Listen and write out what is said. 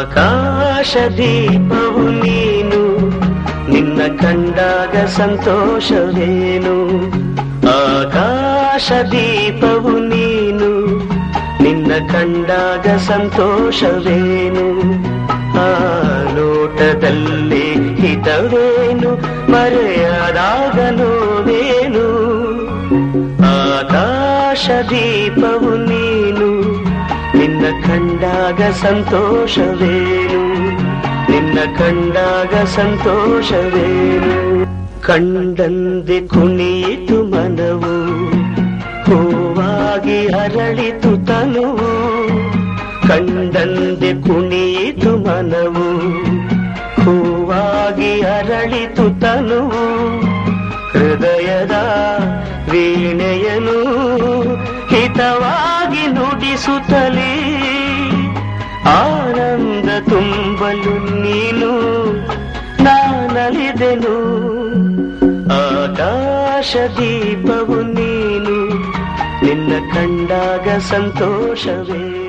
ಆಕಾಶ ದೀಪವು ನೀನು, ನಿನ್ನ ಕಂಡಾಗ ಸಂತೋಷವೇನು. ಆಕಾಶ ದೀಪವು ನೀನು, ನಿನ್ನ ಕಂಡಾಗ ಸಂತೋಷವೇನು. ಆ ಲೋಟದಲ್ಲಿ ಹಿತವೇನು, ಮರೆಯಾದಾಗ ನೋವೇನು. ಆಕಾಶ ದೀಪವು ನೀನು, ನಿನ್ನ ಕಂಡಾಗ ಸಂತೋಷವೇನು, ನಿನ್ನ ಕಂಡಾಗ ಸಂತೋಷವೇನು. ಕಂಡಂದೆ ಕುಣಿಯಿತು ಮನವು, ಹೂವಾಗಿ ಅರಳಿತು ತನುವು. ಕಂಡಂದೆ ಕುಣಿಯಿತು ಮನವು, ಹೂವಾಗಿ ಅರಳಿತು ತನುವು. ಹೃದಯದ ವೀಣೆಯನು ಹಿತವಾಗಿ ನುಡಿಸುತ್ತಲೇ, ಆನಂದ ತುಂಬಲು ನೀನು ನಾನಲಿದೆನು. ಆಕಾಶ ದೀಪವು ನೀನು, ನಿನ್ನ ಕಂಡಾಗ ಸಂತೋಷವೇ.